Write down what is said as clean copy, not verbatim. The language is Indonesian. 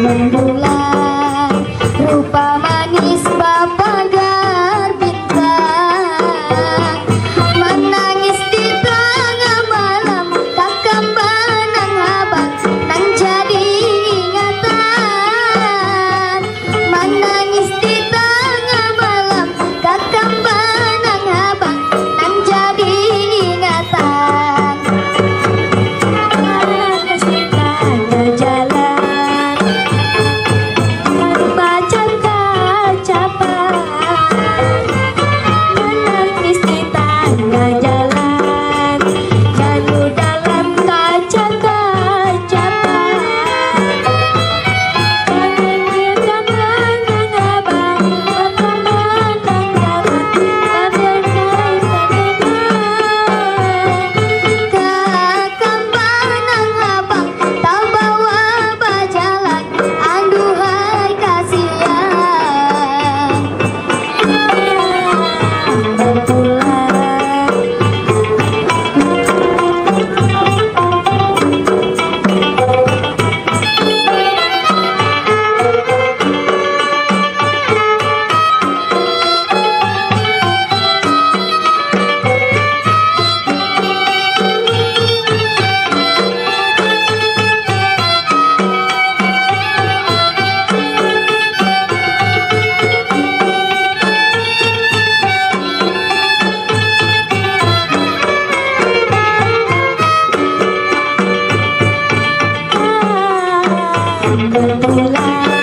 rembulan, rupa manis papagar bintang, menangis di tengah malam, kakak benang abang nang jadi ingatan. Menangis di tengah malam, kakak benang abang nang jadi ingatan. Menangis di tengah jalan, membaca kacapan. Menangis di tengah jalan, lalu dalam kaca kacapan. Meninggalkan benang abang, pertemanan dalam bagaikan kakak benang abang tak bawa berjalan, aduhai kasihan. Berpulang berpulang